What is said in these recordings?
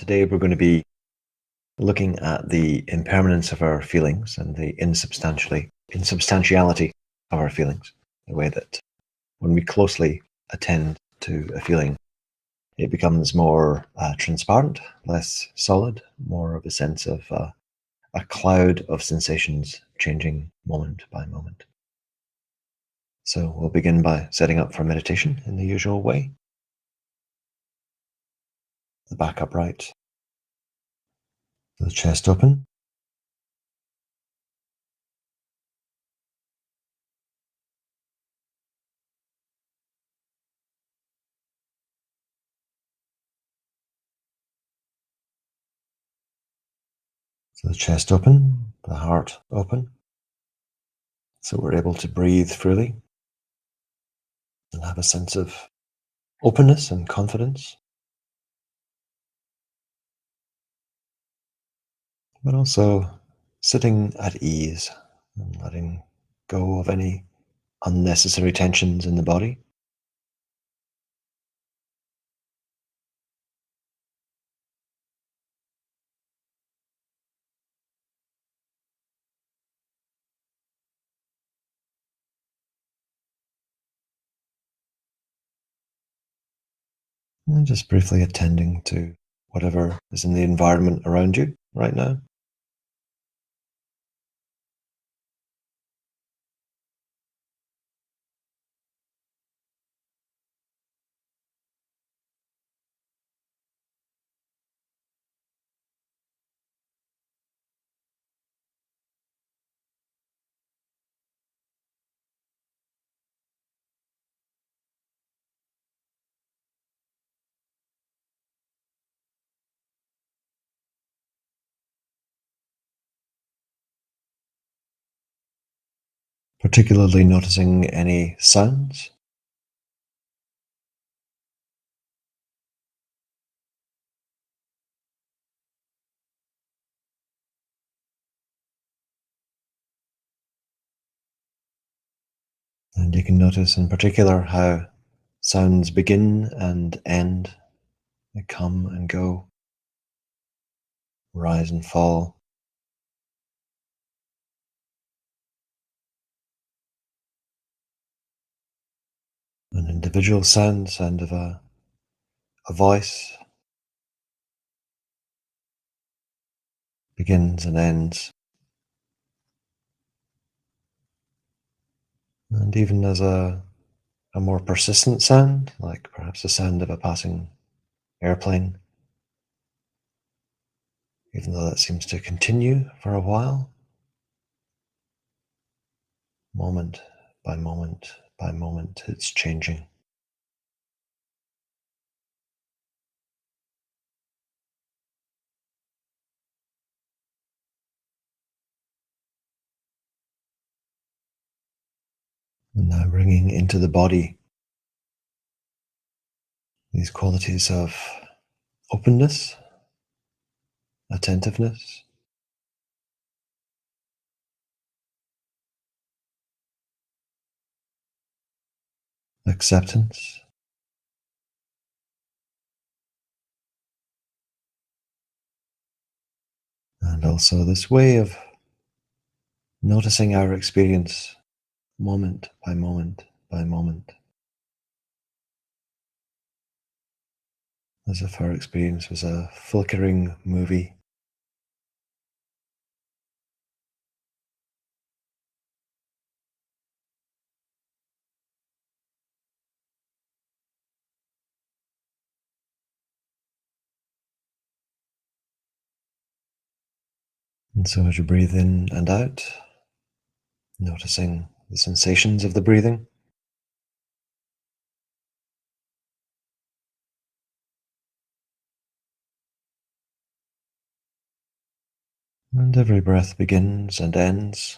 today we're going to be looking at the impermanence of our feelings and the insubstantiality of our feelings. The way that when we closely attend to a feeling, it becomes more transparent, less solid, more of a sense of a cloud of sensations changing moment by moment. So we'll begin by setting up for meditation in the usual way. The back upright, the chest open, so the chest open, the heart open, so we're able to breathe freely and have a sense of openness and confidence, but also sitting at ease and letting go of any unnecessary tensions in the body. And just briefly attending to whatever is in the environment around you right now. Particularly noticing any sounds, and you can notice in particular how sounds begin and end, they come and go, rise and fall. An individual sound of a voice, begins and ends, and even as a more persistent sound, like perhaps the sound of a passing airplane, even though that seems to continue for a while, moment by moment by moment, it's changing. And now bringing into the body these qualities of openness, attentiveness, acceptance, and also this way of noticing our experience moment by moment by moment, as if our experience was a flickering movie. And so as you breathe in and out, noticing the sensations of the breathing, and every breath begins and ends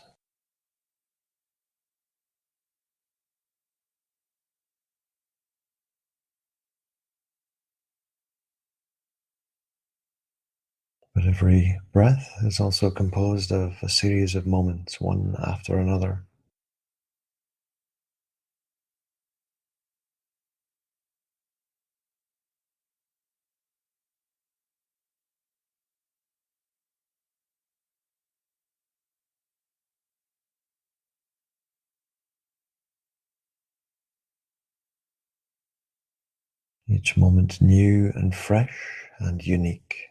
but every breath is also composed of a series of moments, one after another. each moment new and fresh and unique.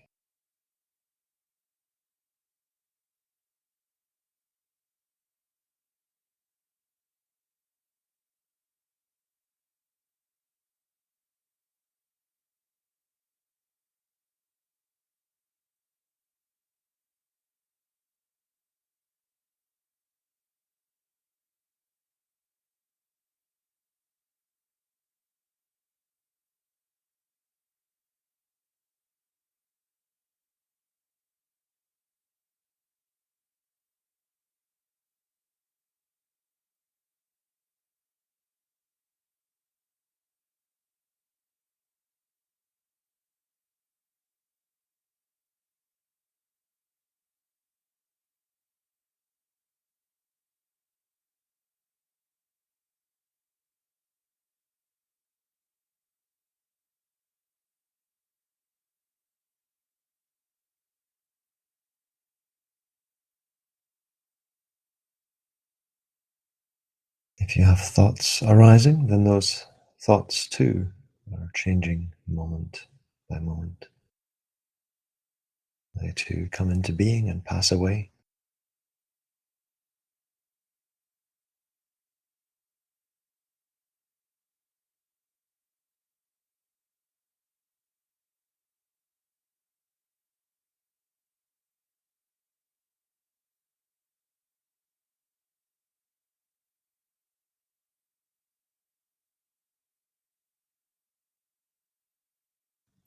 If you have thoughts arising, then those thoughts too are changing moment by moment. They too come into being and pass away.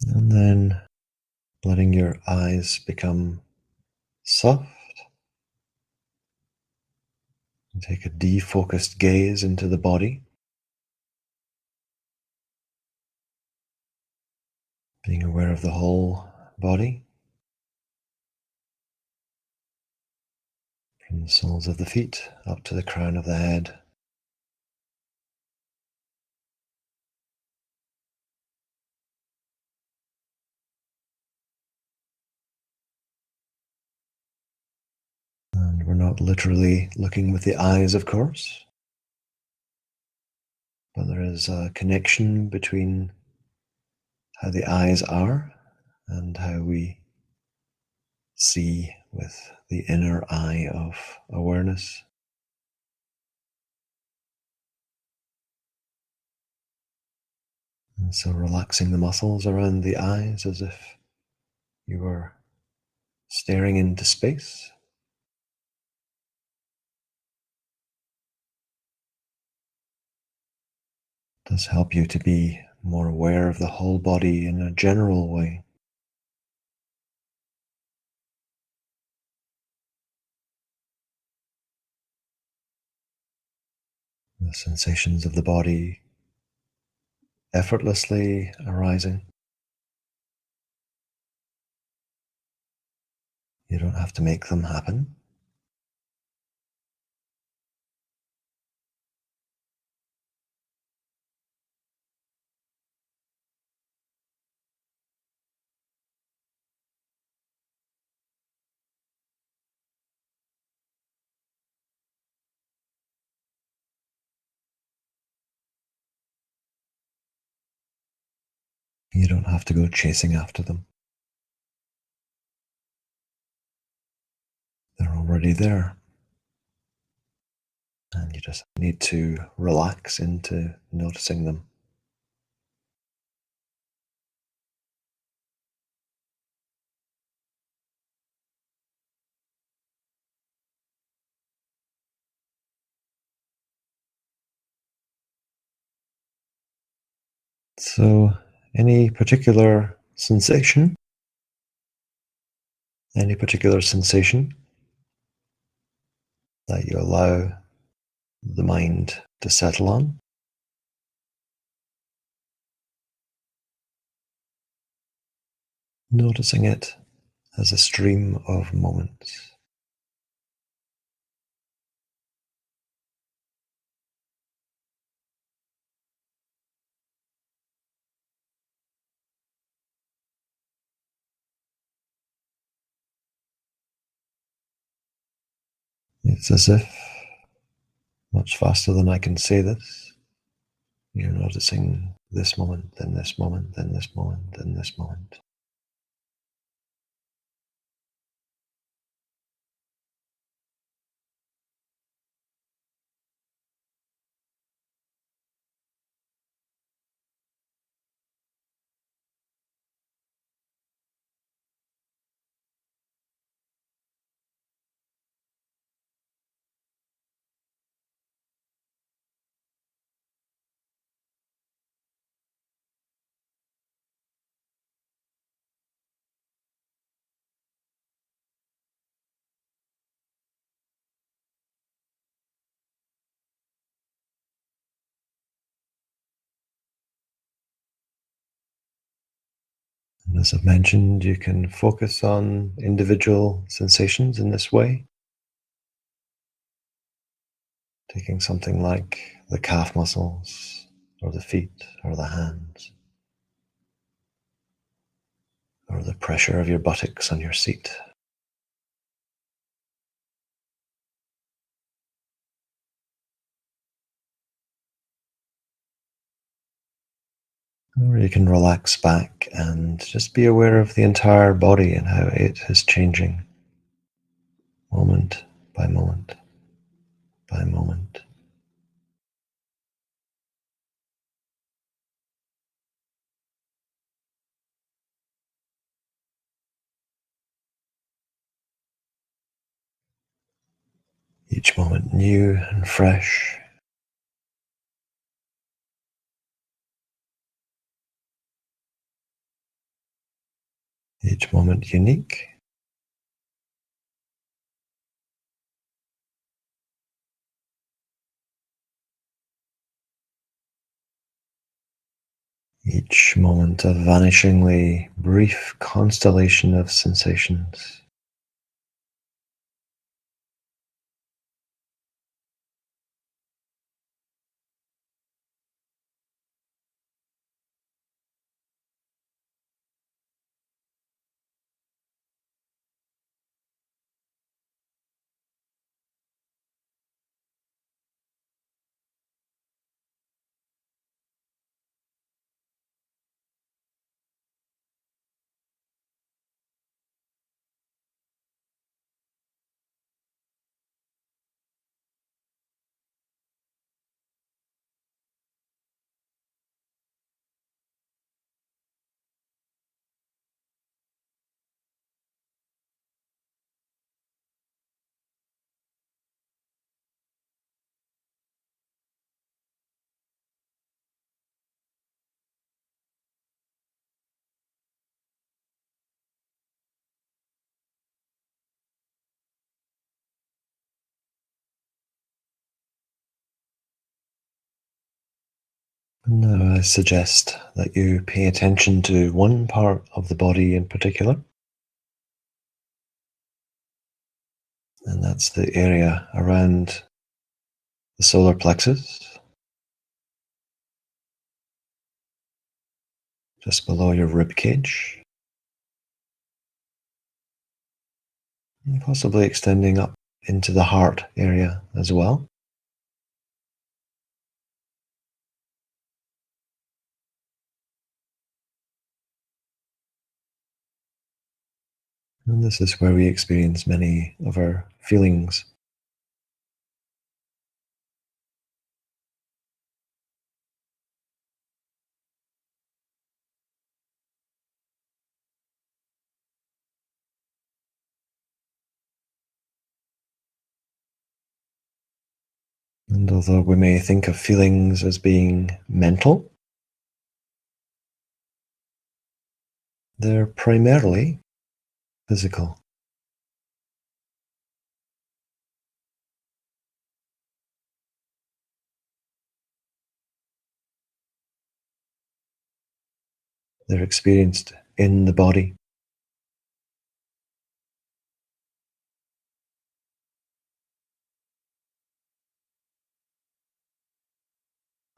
And then letting your eyes become soft and take a defocused gaze into the body, being aware of the whole body, from the soles of the feet up to the crown of the head. And we're not literally looking with the eyes, of course, but there is a connection between how the eyes are and how we see with the inner eye of awareness. And so relaxing the muscles around the eyes as if you were staring into space does help you to be more aware of the whole body in a general way. The sensations of the body effortlessly arising. You don't have to make them happen. You don't have to go chasing after them. They're already there. And you just need to relax into noticing them. So, any particular sensation? Any particular sensation that you allow the mind to settle on? Noticing it as a stream of moments. It's as if, much faster than I can say this, You're noticing this moment, then this moment, then this moment, then this moment. And as I've mentioned, you can focus on individual sensations in this way, taking something like the calf muscles, or the feet, or the hands, or the pressure of your buttocks on your seat. Or you can relax back and just be aware of the entire body and how it is changing moment by moment by moment. Each moment new and fresh, each moment unique, each moment a vanishingly brief constellation of sensations. And now I suggest that you pay attention to one part of the body in particular, and that's the area around the solar plexus, just below your rib cage, and possibly extending up into the heart area as well. And this is where we experience many of our feelings. And although we may think of feelings as being mental, they're primarily physical. They're experienced in the body.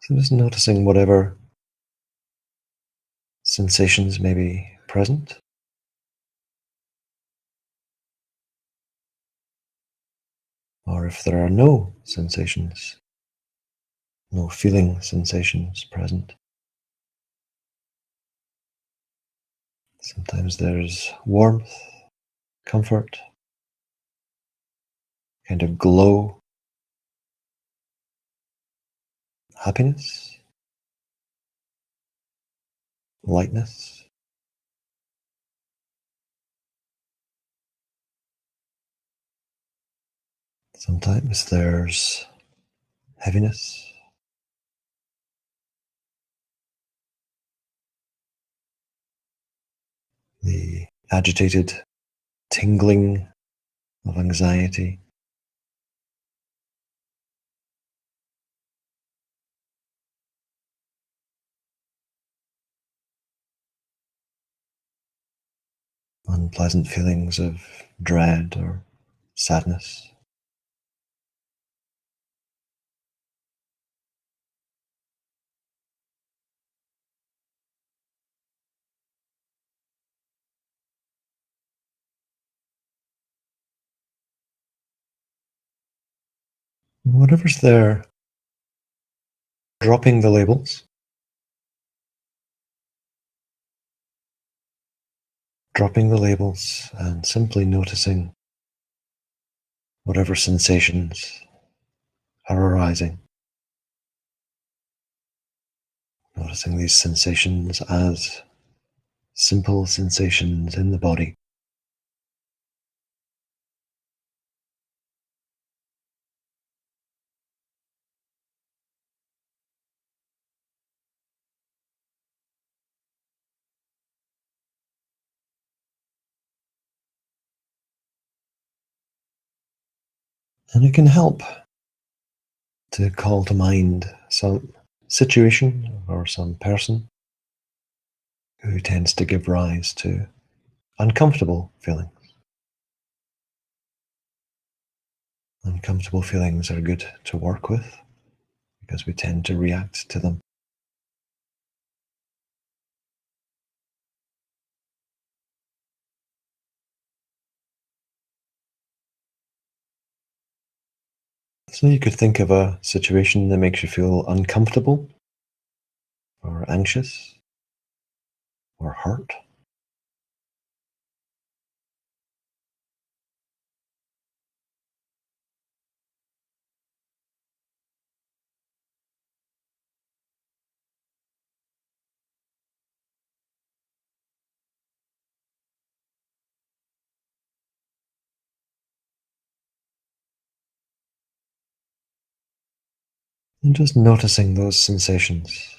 So just noticing whatever sensations may be present, or if there are no sensations. no feeling sensations present. Sometimes there's warmth, comfort, kind of glow, happiness, lightness. Sometimes there's heaviness, the agitated tingling of anxiety, unpleasant feelings of dread or sadness. Whatever's there, dropping the labels, and simply noticing whatever sensations are arising. Noticing these sensations as simple sensations in the body. And it can help to call to mind some situation or some person who tends to give rise to uncomfortable feelings. Uncomfortable feelings are good to work with because we tend to react to them. So you could think of a situation that makes you feel uncomfortable or anxious or hurt. And just noticing those sensations.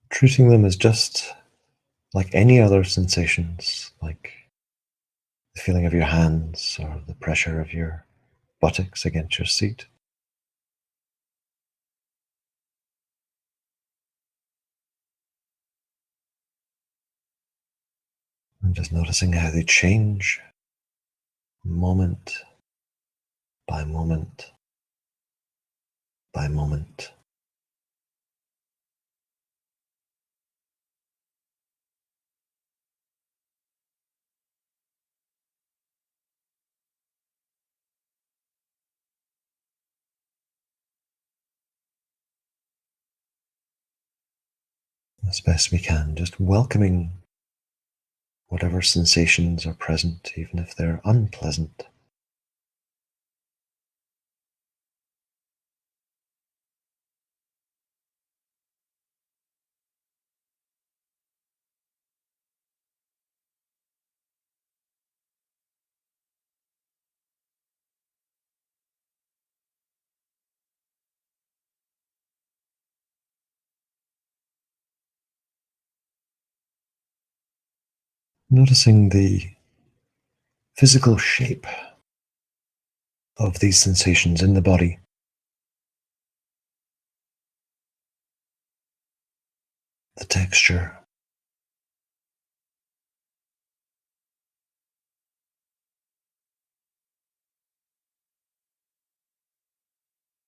Treating them as just like any other sensations, like the feeling of your hands or the pressure of your buttocks against your seat. And just noticing how they change moment by moment by moment. As best we can, just welcoming whatever sensations are present, even if they're unpleasant. Noticing the physical shape of these sensations in the body, the texture,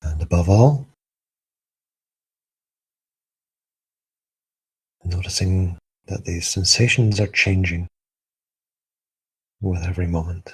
and above all, noticing that these sensations are changing with every moment.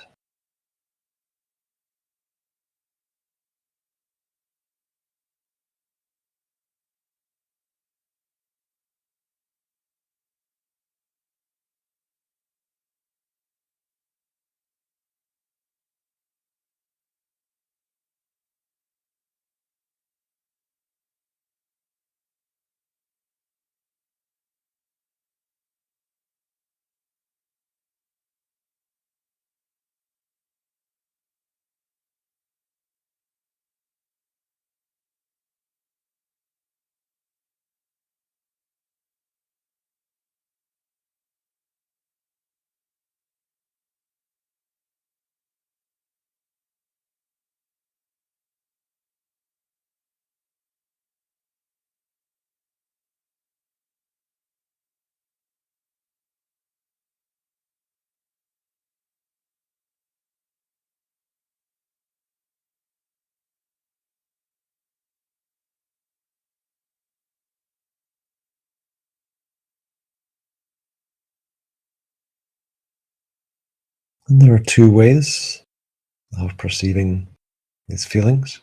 And there are two ways of perceiving these feelings.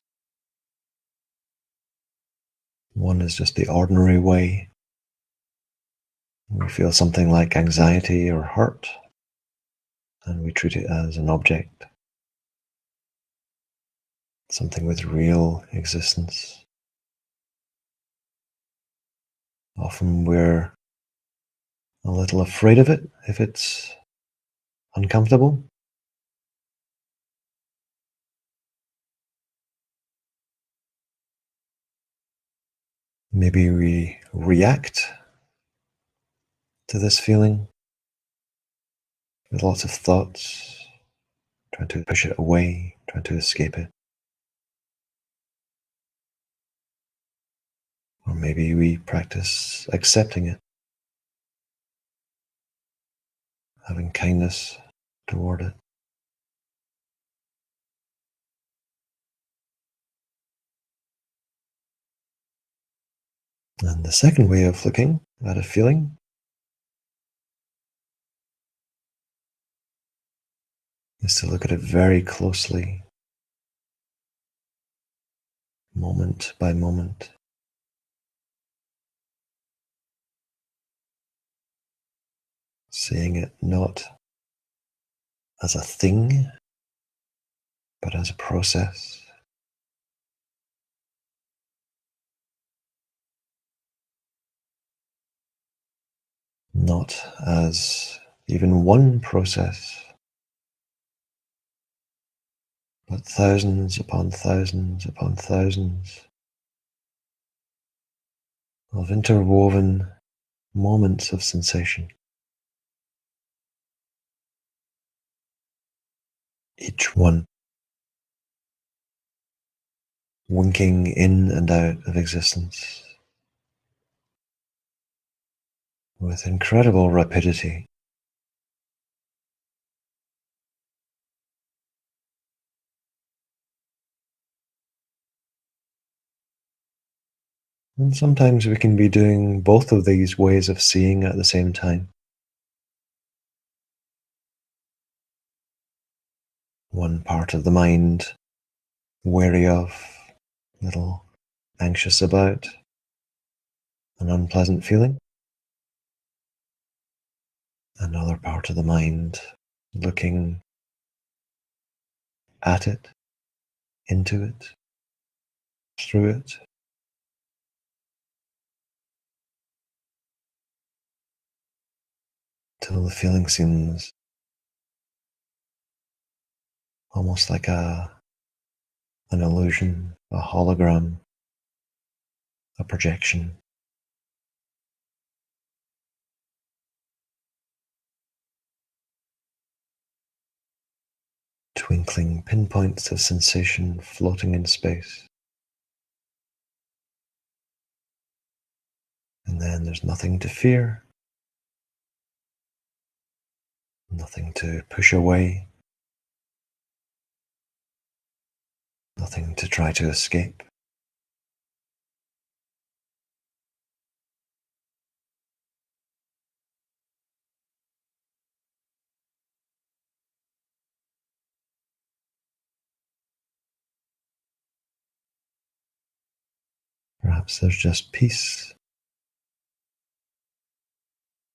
One is just the ordinary way. We feel something like anxiety or hurt, and we treat it as an object, something with real existence. Often we're a little afraid of it if it's uncomfortable. Maybe we react to this feeling with lots of thoughts, trying to push it away, trying to escape it. Or maybe we practice accepting it, having kindness toward it. And the second way of looking at a feeling is to look at it very closely, moment by moment, seeing it not as a thing, but as a process. Not as even one process, but thousands upon thousands upon thousands of interwoven moments of sensation, each one winking in and out of existence with incredible rapidity. And sometimes we can be doing both of these ways of seeing at the same time. One part of the mind wary of, a little anxious about, an unpleasant feeling. Another part of the mind looking at it, into it, through it, till the feeling seems almost like an illusion, a hologram, a projection. Twinkling pinpoints of sensation floating in space. And then there's nothing to fear, nothing to push away, nothing to try to escape. Perhaps there's just peace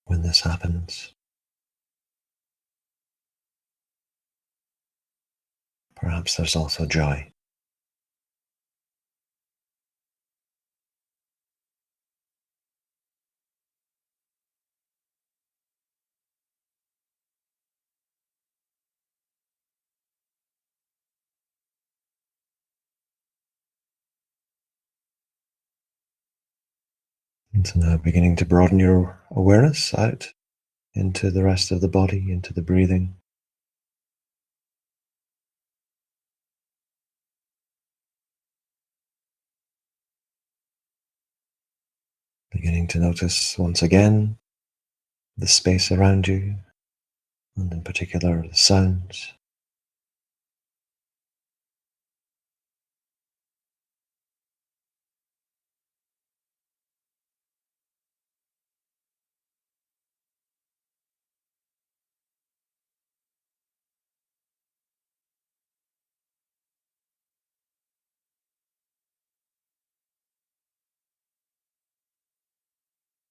when this happens. Perhaps there's also joy. And so now beginning to broaden your awareness out into the rest of the body, into the breathing. Beginning to notice once again the space around you, and in particular the sounds.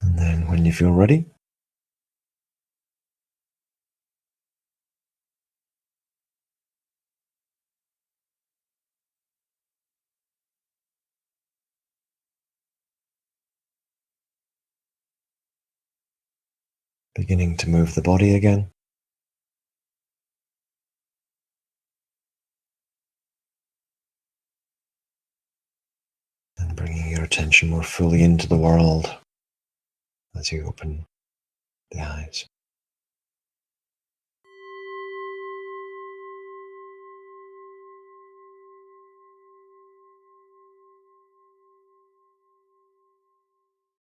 And then when you feel ready, beginning to move the body again. And bringing your attention more fully into the world as you open the eyes.